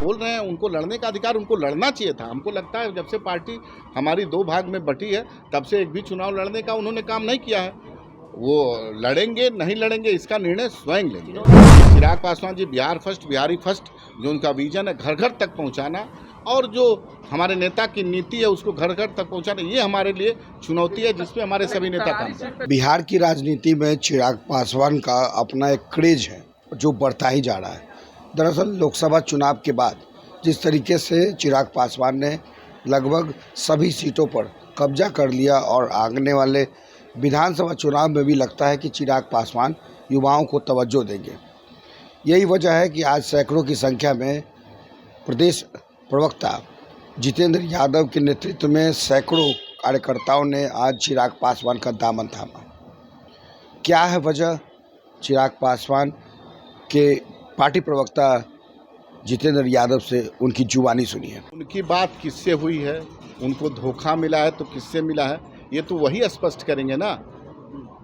बोल रहे हैं उनको लड़ने का अधिकार, उनको लड़ना चाहिए था। हमको लगता है जब से पार्टी हमारी दो भाग में बटी है तब से एक भी चुनाव लड़ने का उन्होंने काम नहीं किया है। वो लड़ेंगे नहीं लड़ेंगे इसका निर्णय स्वयं लेंगे। चिराग पासवान जी बिहार फर्स्ट, बिहारी फर्स्ट जो उनका विजन है घर घर तक पहुंचाना, और जो हमारे नेता की नीति है उसको घर घर तक पहुंचाना, ये हमारे लिए चुनौती है जिसमें हमारे सभी नेता काम कर रहे हैं। बिहार की राजनीति में चिराग पासवान का अपना एक क्रेज है जो बढ़ता ही जा रहा है। दरअसल लोकसभा चुनाव के बाद जिस तरीके से चिराग पासवान ने लगभग सभी सीटों पर कब्जा कर लिया और आगने वाले विधानसभा चुनाव में भी लगता है कि चिराग पासवान युवाओं को तवज्जो देंगे। यही वजह है कि आज सैकड़ों की संख्या में प्रदेश प्रवक्ता जितेंद्र यादव के नेतृत्व में सैकड़ों कार्यकर्ताओं ने आज चिराग पासवान का दामन थामा। क्या है वजह? चिराग पासवान के पार्टी प्रवक्ता जितेंद्र यादव से उनकी जुबानी सुनिए। उनकी बात किससे हुई है, उनको धोखा मिला है तो किससे मिला है, ये तो वही स्पष्ट करेंगे ना।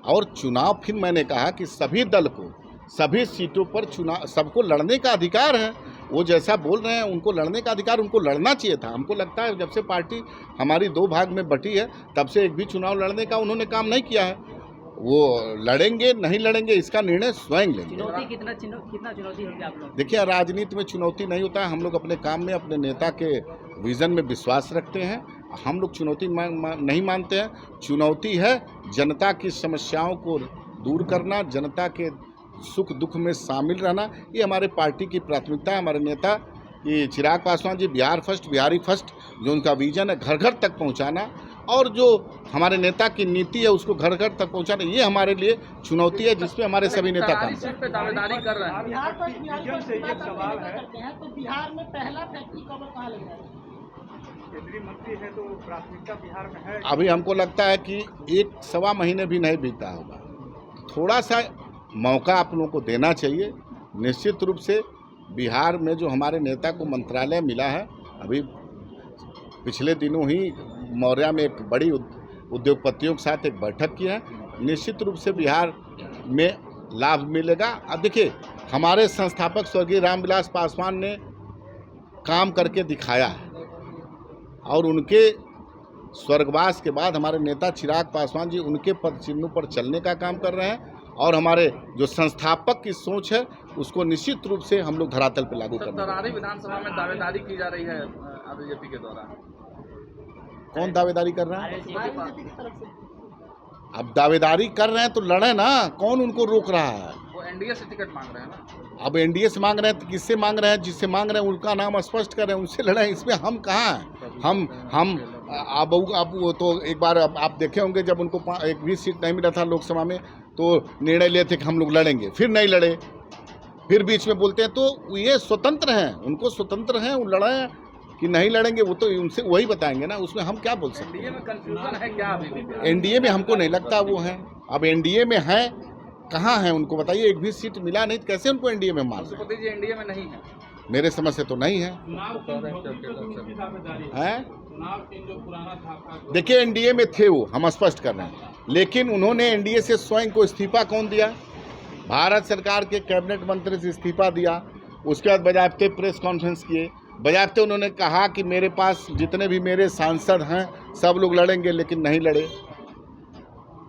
और चुनाव, फिर मैंने कहा कि सभी दल को सभी सीटों पर चुनाव, सबको लड़ने का अधिकार है। वो जैसा बोल रहे हैं उनको लड़ने का अधिकार, उनको लड़ना चाहिए था। हमको लगता है जब से पार्टी हमारी दो भाग में बटी है तब से एक भी चुनाव लड़ने का उन्होंने काम नहीं किया है। वो लड़ेंगे नहीं लड़ेंगे इसका निर्णय स्वयं लेंगे। कितना चुनौती होगी आप लोग? देखिए, राजनीति में चुनौती नहीं होता है। हम लोग अपने काम में अपने नेता के विजन में विश्वास रखते हैं। हम लोग चुनौती नहीं मानते हैं। चुनौती है जनता की समस्याओं को दूर करना, जनता के सुख दुख में शामिल रहना। ये हमारे पार्टी की प्राथमिकता है। हमारे नेता ये चिराग पासवान जी बिहार फर्स्ट, बिहारी फर्स्ट जो उनका विजन है घर घर तक पहुंचाना, और जो हमारे नेता की नीति है उसको घर घर तक पहुंचाना, ये हमारे लिए चुनौती है जिसमें हमारे सभी नेता काम कर रहे हैं। दावेदारी कर रहे हैं। बिहार में पहला फैक्ट्री कब कहाँ लग रहा है? केंद्रीय मंत्री है तो प्राथमिकता बिहार में है। अभी हमको लगता है कि 1-1.25 महीने भी नहीं बीता होगा। थोड़ा सा मौका आप लोगों को देना चाहिए। निश्चित रूप से बिहार में जो हमारे नेता को मंत्रालय मिला है, अभी पिछले दिनों ही मौर्या में एक बड़ी उद्योगपतियों के साथ एक बैठक की है। निश्चित रूप से बिहार में लाभ मिलेगा। अब देखिए, हमारे संस्थापक स्वर्गीय रामविलास पासवान ने काम करके दिखाया है, और उनके स्वर्गवास के बाद हमारे नेता चिराग पासवान जी उनके पद चिन्हों पर चलने का काम कर रहे हैं, और हमारे जो संस्थापक की सोच है उसको निश्चित रूप से हम लोग धरातल पर लागू करते हैं। तरारी विधानसभा में दावेदारी की जा रही है बीजेपी के द्वारा। कौन दावेदारी कर रहा है? अब दावेदारी कर रहे हैं तो लड़े ना, कौन उनको रोक रहा है? वो एनडीए से टिकट मांग रहे हैं ना। अब एनडीए से मांग रहे हैं तो किससे मांग रहे हैं? जिससे मांग रहे हैं उनका नाम स्पष्ट कर रहे हैं, उनसे लड़े। इसमें हम कहाँ हैं? हम अब वो तो एक बार आप देखे होंगे जब उनको एक भी सीट नहीं मिला था लोकसभा में, तो निर्णय लिए थे कि हम लोग लड़ेंगे, फिर नहीं लड़े, फिर बीच में बोलते हैं। तो ये स्वतंत्र हैं, उनको स्वतंत्र हैं, वो लड़े कि नहीं लड़ेंगे वो तो उनसे वही बताएंगे ना, उसमें हम क्या बोल सकते हैं? एनडीए में कंफ्यूजन है क्या अभी भी? एनडीए में हमको नहीं लगता वो हैं। अब एनडीए में हैं, कहाँ हैं उनको बताइए। एक भी सीट मिला नहीं तो कैसे उनको एनडीए में मान? राष्ट्रपति जी एनडीए में नहीं है, मेरे समझ से तो नहीं है। देखिए, एनडीए में थे वो, हम स्पष्ट कर रहे हैं, लेकिन उन्होंने एनडीए से स्वयं को इस्तीफा कौन दिया? भारत सरकार के कैबिनेट मंत्री से इस्तीफा दिया। उसके बाद बजाबते प्रेस कॉन्फ्रेंस किए, बजाबते उन्होंने कहा कि मेरे पास जितने भी मेरे सांसद हैं सब लोग लड़ेंगे, लेकिन नहीं लड़े।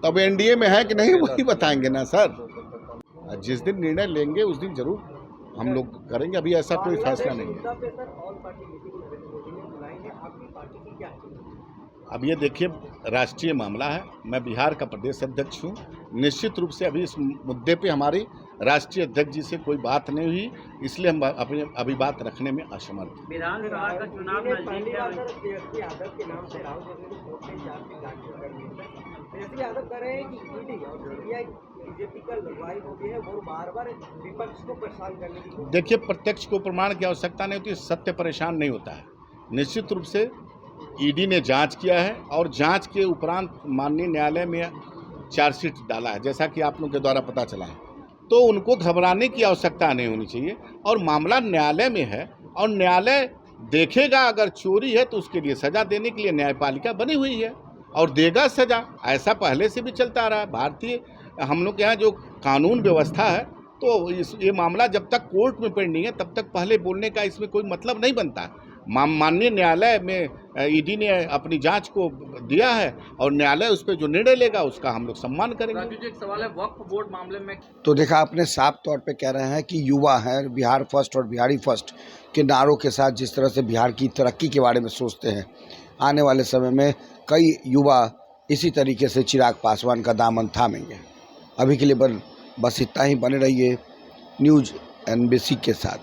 तब एनडीए में है कि नहीं वही बताएंगे ना सर। जिस दिन निर्णय लेंगे उस दिन जरूर हम लोग करेंगे। अभी ऐसा कोई फैसला नहीं है। अब ये देखिए, राष्ट्रीय मामला है। मैं बिहार का प्रदेश अध्यक्ष हूँ। निश्चित रूप से अभी इस मुद्दे पे हमारी राष्ट्रीय अध्यक्ष जी से कोई बात नहीं हुई, इसलिए हम अपनी अभी बात रखने में असमर्थ हैं। विधानसभा का चुनाव नजदीक यादव कह रहे हैं कि ईडी और बीजेपी का लड़ाई हो गई है, वो बार-बार विपक्ष को परेशान करने की। देखिए, प्रत्यक्ष को प्रमाण की आवश्यकता नहीं होती, सत्य परेशान नहीं होता है। निश्चित रूप से ईडी ने जांच किया है, और जांच के उपरांत माननीय न्यायालय में चार्जशीट डाला है, जैसा कि आप लोगों के द्वारा पता चला है। तो उनको घबराने की आवश्यकता नहीं होनी चाहिए, और मामला न्यायालय में है, और न्यायालय देखेगा। अगर चोरी है तो उसके लिए सजा देने के लिए न्यायपालिका बनी हुई है, और देगा सजा। ऐसा पहले से भी चलता आ रहा है। भारतीय हम लोग के यहाँ जो कानून व्यवस्था है तो ये मामला जब तक कोर्ट में पेंडिंग है तब तक पहले बोलने का इसमें कोई मतलब नहीं बनता। माननीय न्यायालय में ईडी ने अपनी जांच को दिया है और न्यायालय उस पर जो निर्णय लेगा उसका हम लोग सम्मान करेंगे। राजू जी, एक सवाल है वक्फ बोर्ड मामले में। तो देखा आपने साफ तौर पे कह रहे हैं कि युवा हैं, बिहार फर्स्ट और बिहारी फर्स्ट के नारों के साथ जिस तरह से बिहार की तरक्की के बारे में सोचते हैं, आने वाले समय में कई युवा इसी तरीके से चिराग पासवान का दामन थामेंगे। अभी के लिए बस इतना ही, बने रहिए न्यूज़ NBC के साथ।